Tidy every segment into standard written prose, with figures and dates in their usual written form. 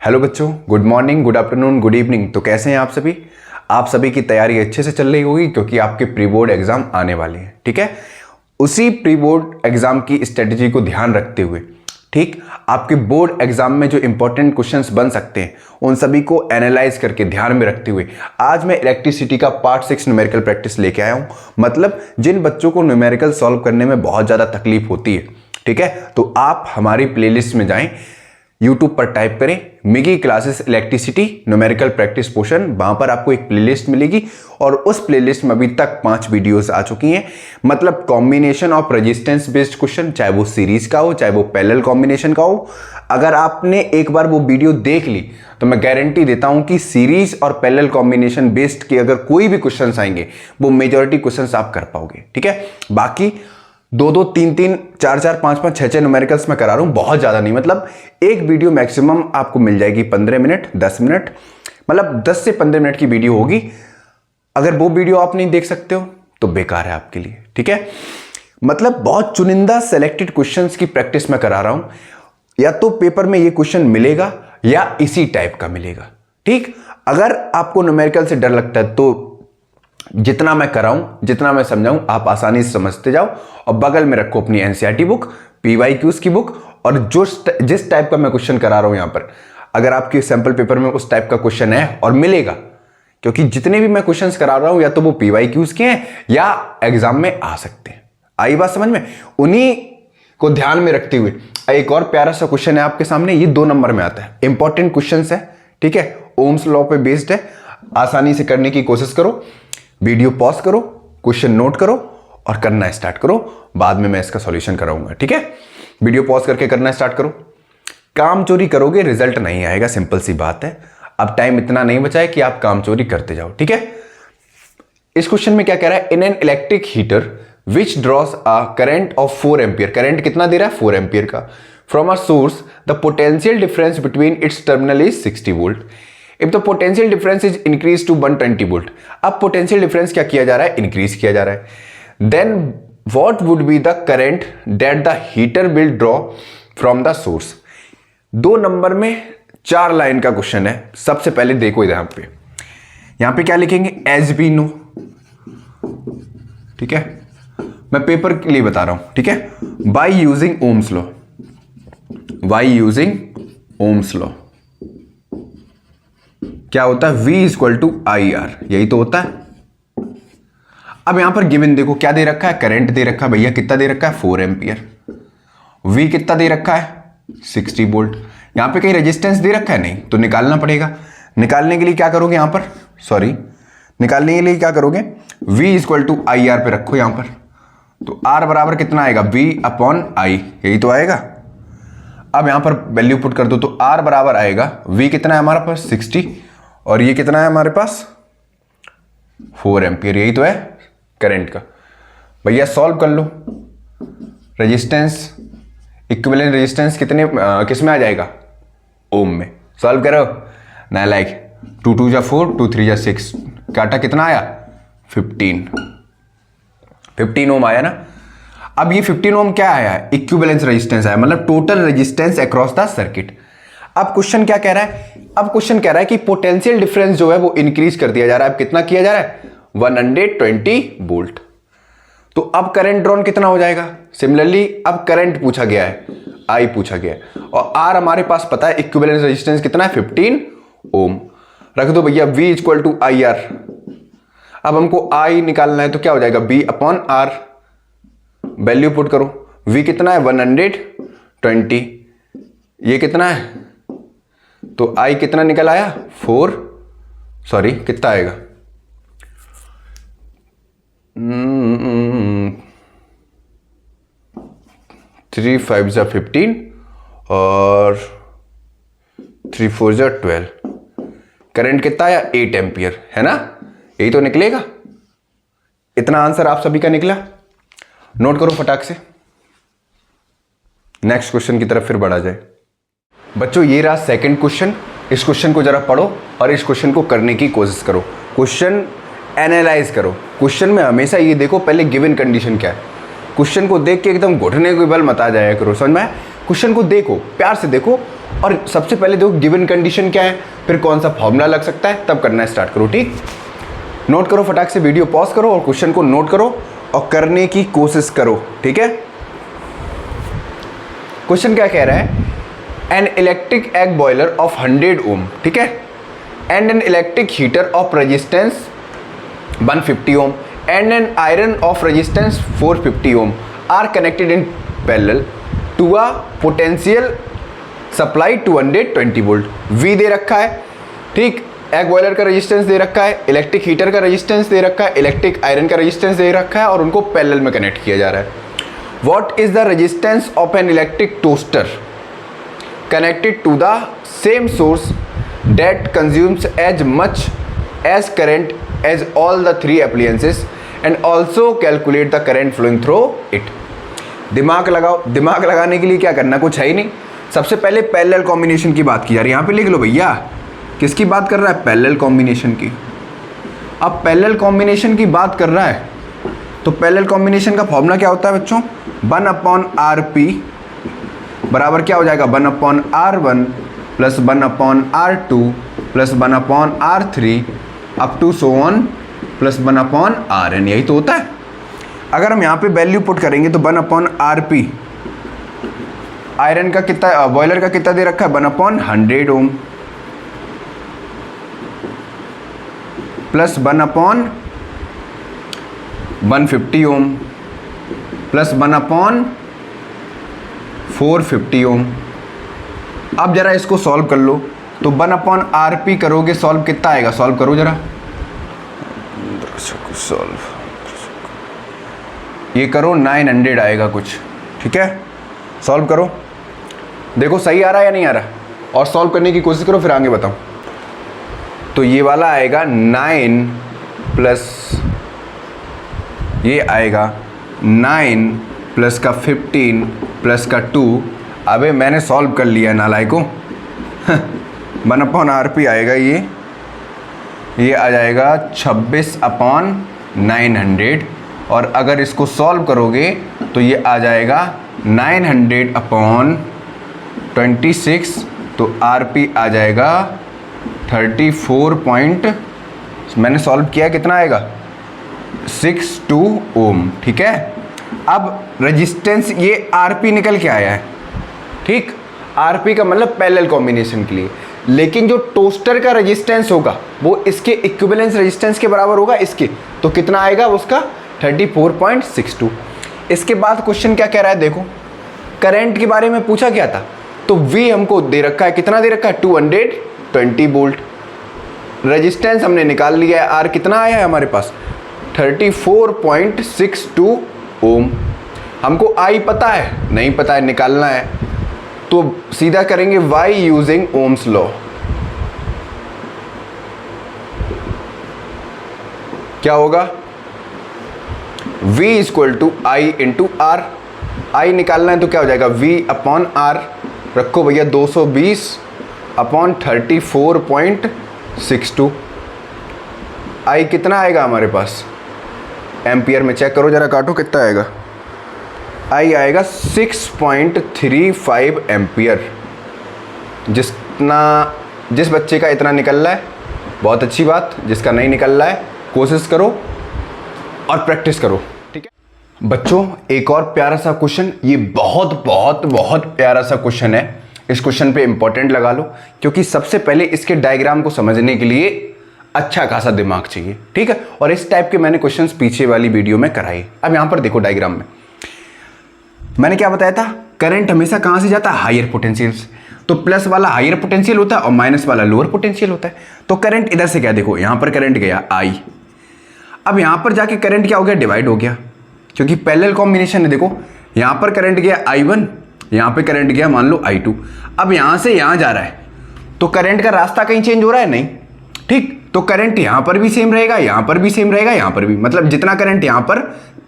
Hello बच्चों, good morning, good afternoon, good evening. तो कैसे हैं आप सभी? आप सभी की तैयारी अच्छे से चल रही होगी क्योंकि आपके प्री बोर्ड एग्जाम आने वाले हैं। ठीक है, उसी प्री बोर्ड एग्जाम की स्ट्रेटेजी को ध्यान रखते हुए ठीक आपके बोर्ड एग्जाम में जो इंपॉर्टेंट क्वेश्चंस बन सकते हैं उन सभी को एनालाइज करके ध्यान में रखते हुए आज मैं इलेक्ट्रिसिटी का पार्ट 6 न्यूमेरिकल प्रैक्टिस लेके आया हूं। मतलब जिन बच्चों को न्यूमेरिकल सॉल्व करने में बहुत ज़्यादा तकलीफ होती है, ठीक है, तो आप हमारी प्लेलिस्ट में जाएं, YouTube पर टाइप करें मिगी classes electricity numerical practice portion. वहां पर आपको एक प्लेलिस्ट मिलेगी और उस प्लेलिस्ट में अभी तक 5 वीडियोस आ चुकी हैं। मतलब combination of resistance based question, चाहे वो सीरीज का हो चाहे वो पैरेलल कॉम्बिनेशन का हो। अगर आपने एक बार वो वीडियो देख ली तो मैं गारंटी देता हूं कि सीरीज और पैरेलल कॉम्बिनेशन बेस्ड के अगर कोई भी क्वेश्चन आएंगे वो मेजॉरिटी क्वेश्चन आप कर पाओगे। ठीक है, बाकी 2-2, 3-3, 4-4, 5-5, 6-6 न्यूमेरिकल्स में करा रहा हूं, बहुत ज्यादा नहीं। मतलब एक वीडियो मैक्सिमम आपको मिल जाएगी 15 मिनट, 10 मिनट, मतलब 10 से 15 मिनट की वीडियो होगी। अगर वो वीडियो आप नहीं देख सकते हो तो बेकार है आपके लिए। ठीक है, मतलब बहुत चुनिंदा सेलेक्टेड क्वेश्चंस की प्रैक्टिस में करा रहा हूं। या तो पेपर में ये क्वेश्चन मिलेगा या इसी टाइप का मिलेगा। ठीक, अगर आपको न्यूमेरिकल से डर लगता है तो जितना मैं कराऊं, जितना मैं समझाऊं, आप आसानी से समझते जाओ और बगल में रखो अपनी एनसीईआरटी बुक, पीवाईक्यूज की बुक, और जिस टाइप का मैं क्वेश्चन करा रहा हूं यहां पर, अगर आपके सैंपल पेपर में उस टाइप का क्वेश्चन है और मिलेगा, क्योंकि जितने भी मैं क्वेश्चंस करा रहा हूं या तो वो पीवाईक्यूज के हैं या एग्जाम में आ सकते हैं। आई बात समझ में? उन्हीं को ध्यान में रखते हुए एक और प्यारा सा क्वेश्चन है आपके सामने, ये 2 नंबर में आता है। इंपॉर्टेंट क्वेश्चन है, ठीक है, ओम्स लॉ पे बेस्ड है। आसानी से करने की कोशिश करो, वीडियो पॉज करो, क्वेश्चन नोट करो और करना स्टार्ट करो। बाद में मैं इसका सॉल्यूशन कराऊंगा। ठीक है, वीडियो पॉज करके करना स्टार्ट करो। काम चोरी करोगे रिजल्ट नहीं आएगा, सिंपल सी बात है। अब टाइम इतना नहीं बचा है कि आप काम चोरी करते जाओ। ठीक है, इस क्वेश्चन में क्या कह रहा है? In an electric heater which draws a current of 4 ampere, current कितना दे रहा है? 4 एम्पियर का, from a source the potential difference between its terminal is 60 volt. If the potential difference is increase to 120 volt. अब potential difference क्या किया जा रहा है? इंक्रीज किया जा रहा है। Then what would be the current that the heater will draw from the source. 2 number में 4 लाइन का क्वेश्चन है। सबसे पहले देखो यहां पे क्या लिखेंगे? As we know. ठीक है, मैं पेपर के लिए बता रहा हूं। ठीक है, by using Ohm's law, by using Ohm's law क्या होता है? V equal to I R, यही तो होता है। अब यहां पर गिवन देखो क्या दे रखा है? करंट दे रखा है भैया, कितना दे रखा है? 4 एम्पियर। V कितना दे रखा है? 60 वोल्ट। यहां पे कहीं रेजिस्टेंस दे रखा है? नहीं, तो निकालना पड़ेगा। निकालने के लिए क्या करोगे यहां पर? निकालने के लिए क्या करोगे? V equal to I R पे रखो यहां पर। तो R बराबर कितना आएगा? V अपॉन आई, यही तो आएगा। अब यहां पर वैल्यू पुट कर दो तो R बराबर आएगा, V कितना है हमारे पास? 60, और ये कितना है हमारे पास? 4 एम्पियर, यही तो है करंट का। भैया सॉल्व कर लो। रेजिस्टेंस, इक्विवेलेंट रेजिस्टेंस कितने किस में आ जाएगा? ओम में। सॉल्व करो ना, लाइक 2 2 जा 4, 2 3 जा 6, काटा कितना आया? 15 ओम आया ना। अब ये 15 ओम क्या आया? इक्विवेलेंस रेजिस्टेंस आया, मतलब total resistance across the circuit. अब क्वेश्चन क्या कह रहा है? अब क्वेश्चन कह रहा है कि पोटेंशियल डिफरेंस जो है वो इंक्रीज कर दिया जा रहा है। अब कितना किया जा रहा है? 120 वोल्ट। तो अब करंट ड्रॉन कितना हो जाएगा? सिमिलरली अब करंट पूछा गया है, आई पूछा गया है, और आर हमारे पास पता है इक्विवेलेंस रेजिस्टेंस कितना है? 15 ओम। रख दो भैया V equal to I R. अब हमको आई निकालना है तो क्या हो जाएगा? B upon R. Value put करो। V कितना है? 120। ये कितना है? तो I कितना निकल आया? 4, सॉरी कितना आएगा? 3 5 जा 15 और 3 4 जा 12। करंट कितना आया? 8 एम्पियर, है ना? यही तो निकलेगा। इतना आंसर आप सभी का निकला। नोट करो फटाक से, नेक्स्ट क्वेश्चन की तरफ फिर बढ़ा जाए। बच्चों ये रहा सेकंड क्वेश्चन। इस क्वेश्चन को जरा पढ़ो और इस क्वेश्चन को करने की कोशिश करो। क्वेश्चन एनालाइज करो। क्वेश्चन में हमेशा ये देखो पहले गिवन कंडीशन क्या है। क्वेश्चन को देख के एकदम घुटने के बल मत आ जाया करो, समझ में? क्वेश्चन को देखो, प्यार से देखो और सबसे पहले देखो गिवन कंडीशन क्या है, फिर कौन सा फॉर्मूला लग सकता है, तब करना स्टार्ट करो। ठीक, नोट करो, फटाक से वीडियो पॉज करो और क्वेश्चन को नोट करो और करने की कोशिश करो। ठीक है, क्वेश्चन क्या कह रहा है, an electric egg boiler of 100 ohm, ठीक है, and an electric heater of resistance 150 ohm and an iron of resistance 450 ohm are connected in parallel to a potential supply 220 volt. V दे रखा है, ठीक, एग बॉयलर का resistance दे रखा है, इलेक्ट्रिक हीटर का रेजिस्टेंस दे रखा है, इलेक्ट्रिक आयरन का रेजिस्टेंस दे रखा है और उनको पैरेलल में कनेक्ट किया जा रहा है। What is the resistance of an electric toaster connected to the same source that consumes as much as current as all the 3 appliances and also calculate the current flowing through it. दिमाग लगाओ, दिमाग लगाने के लिए क्या करना, कुछ है ही नहीं। सबसे पहले पैरेलल कॉम्बिनेशन की बात की जा रही है, यहाँ पे लिख लो भैया, किसकी बात कर रहा है, पैरेलल कॉम्बिनेशन की। अब पैरेलल कॉम्बिनेशन की बात कर रहा है तो पैरेलल कॉम्बिनेशन का फॉर्मूला क्या होता है बच्चों, 1/RP बराबर क्या हो जाएगा, 1/R1 plus 1/R2 plus 1/R3 up to so on plus 1/Rn, यही तो होता है। अगर हम यहाँ पे वैल्यू पुट करेंगे तो 1/RP आयरन का कितना, बॉयलर का कितना दे रखा है, 1/100 ओम प्लस 1/150 ओम प्लस 1/450 ओम। अब जरा इसको सॉल्व कर लो तो 1/RP करोगे, सॉल्व कितना आएगा, सॉल्व करो जरा, सॉल्व ये करो 900 आएगा कुछ, ठीक है, सॉल्व करो, देखो सही आ रहा है या नहीं आ रहा, और सॉल्व करने की कोशिश करो, फिर आगे बताओ। तो ये वाला आएगा 9 प्लस ये आएगा 9 प्लस का 15 प्लस का 2। अबे मैंने सॉल्व कर लिया नालायकों। 1/RP आएगा, ये आ जाएगा 26/900 और अगर इसको सॉल्व करोगे तो ये आ जाएगा 900/26 तो RP आ जाएगा 34 मैंने सॉल्व किया, कितना आएगा 62 ओम, ठीक है। अब रेजिस्टेंस ये RP निकल के आया है, ठीक, RP का मतलब पैरेलल कॉम्बिनेशन के लिए, लेकिन जो टोस्टर का रेजिस्टेंस होगा वो इसके इक्विवेलेंस रेजिस्टेंस के बराबर होगा इसके, तो कितना आएगा उसका 34.62। इसके बाद क्वेश्चन क्या कह रहा है, देखो करंट के बारे में पूछा क्या था, तो V हमको दे रखा है, कितना दे रखा है 220 वोल्ट, रेजिस्टेंस हमने निकाल लिया है, R कितना आया है हमारे पास 34.62 ओम। हमको I पता है, नहीं पता है, निकालना है, तो सीधा करेंगे Y यूजिंग ओम्स लॉ। क्या होगा, V equal to I into R, I निकालना है तो क्या हो जाएगा V/R, रखो भैया 220/34.62। I कितना आएगा हमारे पास, एम्पियर में चेक करो जरा, काटो कितना आएगा, I आएगा 6.35 एम्पियर। जिस बच्चे का इतना निकल रहा है बहुत अच्छी बात, जिसका नहीं निकल रहा है कोशिश करो और प्रैक्टिस करो, ठीक है बच्चों। एक और प्यारा सा क्वेश्चन, ये बहुत बहुत बहुत प्यारा सा क्वेश्चन है, इस क्वेश्चन पे इंपॉर्टेंट लगा लो, क्योंकि सबसे पहले इसके डायग्राम को समझने के लिए अच्छा खासा दिमाग चाहिए, ठीक है। और इस टाइप के मैंने क्वेश्चंस पीछे वाली वीडियो में कराए। अब यहां पर देखो डायग्राम में मैंने क्या बताया था, करंट हमेशा कहां से जाता है, हायर पोटेंशियल से, तो प्लस वाला हायर पोटेंशियल होता है और माइनस वाला लोअर पोटेंशियल होता है। तो करंट इधर से क्या, देखो यहां पर करंट गया I, अब यहां पर जाके करंट क्या हो गया, डिवाइड हो गया, क्योंकि पैरेलल कॉम्बिनेशन है। देखो यहां पर करंट गया I1, यहां पे करंट गया मान लो I2। अब यहां से यहां जा रहा है तो करंट का रास्ता कहीं चेंज हो रहा है, नहीं, ठीक, तो करंट यहां पर भी सेम रहेगा, यहां पर भी सेम रहेगा, यहां पर भी, मतलब जितना करंट यहां पर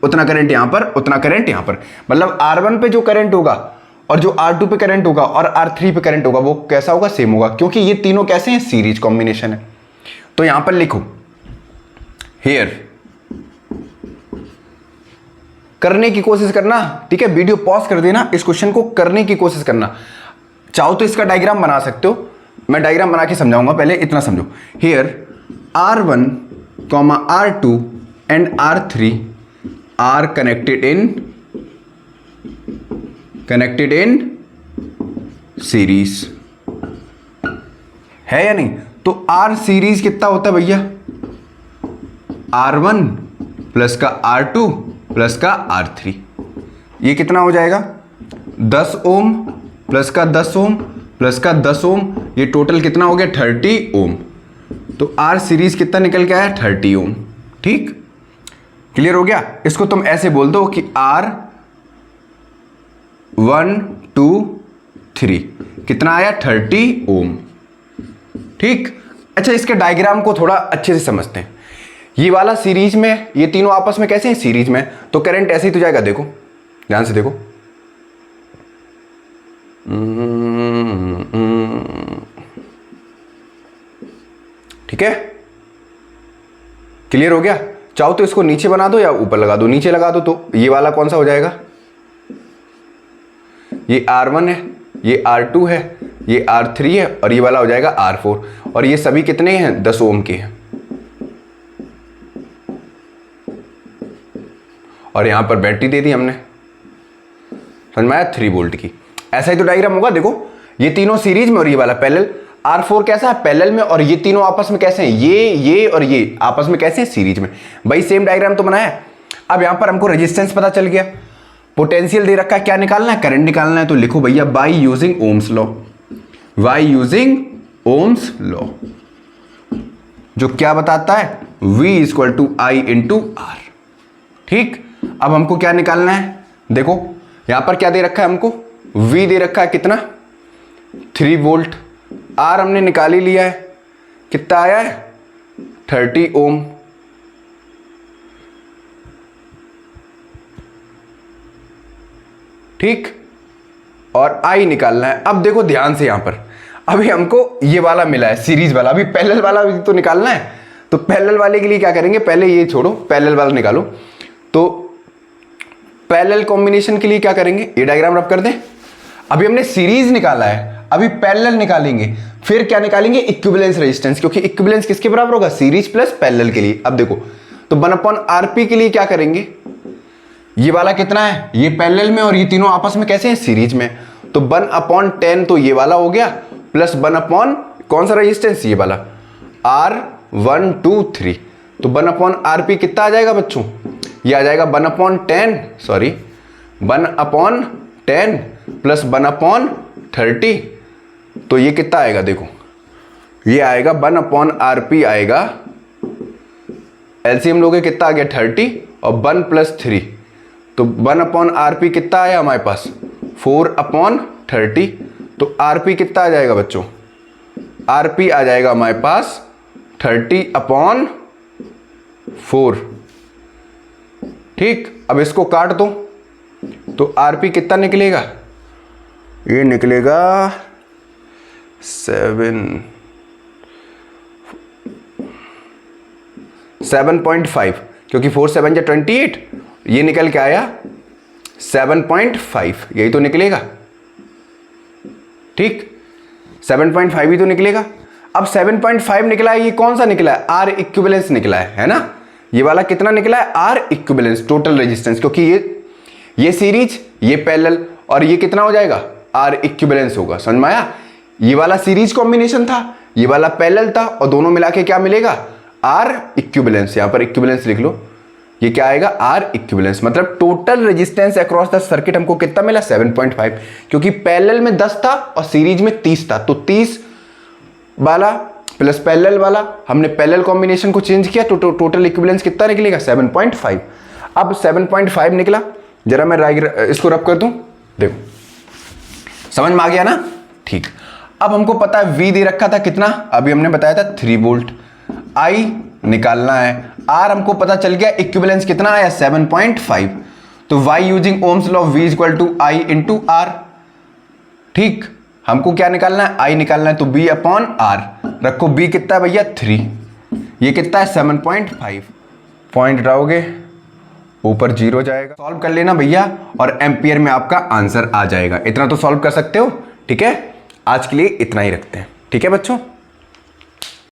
उतना करंट यहां पर, उतना करंट यहां पर, मतलब R1 पे जो करंट होगा और जो R2 पे करंट होगा और R3 पे करंट होगा वो कैसा होगा, सेम होगा, क्योंकि ये तीनों कैसे हैं, सीरीज कॉम्बिनेशन है। तो यहां पर लिखो हियर, करने की कोशिश करना, ठीक है, वीडियो पॉज कर देना, इस क्वेश्चन को करने की कोशिश करना। चाहो तो इसका डायग्राम बना सकते हो, मैं डायग्राम बना के समझाऊंगा, पहले इतना समझो। Here R1, R2 and R3 are connected in series, है या नहीं? तो R सीरीज कितना होता है भैया? R1 प्लस का R2 प्लस का R3, ये कितना हो जाएगा? 10 ओम प्लस का 10 ओम प्लस का 10 ओम, ये टोटल कितना हो गया? 30 ओम। तो R सीरीज कितना निकल के आया? 30 ओम। ठीक, क्लियर हो गया? इसको तुम ऐसे बोल दो कि R 1 2 3 कितना आया? 30 ओम। ठीक, अच्छा इसके डायग्राम को थोड़ा अच्छे से समझते हैं। ये वाला सीरीज में, ये तीनों आपस में कैसे हैं? सीरीज में, तो करंट ऐसे ही तो जाएगा। देखो ध्यान से देखो, ठीक है, क्लियर हो गया? चाहो तो इसको नीचे बना दो या ऊपर लगा दो। नीचे लगा दो तो ये वाला कौन सा हो जाएगा? ये R1 है, ये R2 है, ये R3 है और ये वाला हो जाएगा R4। और ये सभी कितने हैं? 10 ओम के हैं। और यहां पर बैटरी दे दी हमने, समझ में आया? 3 वोल्ट की। ऐसा ही तो डायग्राम होगा। देखो ये तीनों सीरीज में और ये वाला पैरेलल। R4 कैसा है? पैरेलल में। और ये तीनों आपस में कैसे हैं? ये और ये आपस में कैसे हैं? सीरीज में। भाई सेम डायग्राम तो बनाया है। अब यहां पर हमको रेजिस्टेंस पता चल गया, पोटेंशियल दे रखा है, क्या निकालना है? करंट निकालना है। तो लिखो भैया by using Ohm's law, by using Ohm's law, जो क्या बताता है? V equal to I into R. ठीक, अब हमको क्या निकालना है? देखो यहां पर क्या दे रखा है हमको? V दे रखा है कितना? 3 वोल्ट। R हमने निकाल ही लिया है, कितना आया है? 30 ओम। ठीक, और I निकालना है। अब देखो ध्यान से, यहां पर अभी हमको ये वाला मिला है सीरीज वाला, अभी पैरेलल वाला भी तो निकालना है। तो पैरेलल वाले के लिए क्या करेंगे? पहले ये छोड़ो, पैरेलल वाला निकालो। तो पैरेलल कॉम्बिनेशन के लिए क्या करेंगे? ये डायग्राम रब कर दें। अभी हमने सीरीज निकाला है, अभी पैरेलल निकालेंगे, फिर क्या निकालेंगे? इक्विवेलेंस रेजिस्टेंस, क्योंकि इक्विवेलेंस किसके बराबर होगा? सीरीज प्लस पैरेलल के लिए। अब देखो तो 1/RP के लिए क्या करेंगे? ये वाला कितना है? ये पैरेलल में और ये तीनों आपस में कैसे हैं? सीरीज में। तो 1/10 तो ये वाला हो गया, प्लस 1/ कौन सा रेजिस्टेंस? ये वाला R1 2 3। तो 1/RP कितना आ जाएगा बच्चों? ये आ जाएगा 1/10, सॉरी 1/10 प्लस 1/30। तो ये कितना आएगा? देखो ये आएगा 1/RP आएगा, एलसीएम लोगे कितना आ गया? 30 और 1 + 3, तो 1/RP कितना आया हमारे पास? 4/30। तो RP कितना आ जाएगा बच्चों? RP आ जाएगा हमारे पास 30/4। ठीक, अब इसको काट दो तो RP कितना निकलेगा? ये निकलेगा 7.5, क्योंकि 4 7 या 28, ये निकल के आया 7.5, यही तो निकलेगा। ठीक, 7.5 ही तो निकलेगा। अब 7.5 निकला है, ये कौन सा निकला है? R इक्विवेलेंस निकला है ना? ये वाला कितना निकला है? R इक्विवेलेंस, टोटल रेजिस्टेंस, क्योंकि ये सीरीज, ये पैरेलल, और ये कितना हो जाएगा? R इक्विवेलेंस होगा। समझ में आया? ये वाला सीरीज कॉम्बिनेशन था, ये वाला पैरेलल था, और दोनों मिला के क्या मिलेगा? R equivalence. यहां पर इक्विवेलेंस लिख लो, ये क्या आएगा? R equivalence. मतलब total resistance across the circuit हमको कितना मिला? 7.5, क्योंकि पैरेलल में 10 था और सीरीज में 30 था। तो 30 वाला प्लस पैरेलल वाला, हमने पैरेलल कॉम्बिनेशन को चेंज किया, तो टोटल इक्विवेलेंस कितना निकलेगा? 7.5। अब 7.5 निकला, जरा मैं इसको रब कर दूं, देखो समझ में आ गया ना? ठीक, अब हमको पता है V दे रखा था कितना? अभी हमने बताया था 3 वोल्ट। I निकालना है, R हमको पता चल गया, इक्विवेलेंस कितना आया? 7.5। तो Y using Ohm's law, V equal to I into R। ठीक, हमको क्या निकालना है? I निकालना है, तो B/R। रखो B कितना है भैया? 3। ये कितना है? 7.5। पॉइंट हटाओगे, ऊपर 0 जाएगा। सॉल्व कर लेना भैया, और एम्पियर में आपका आंसर आ जाएगा। इतना तो सॉल्व कर सकते हो, ठीक है? आज के लिए इतना ही रखते हैं, ठीक है बच्चों।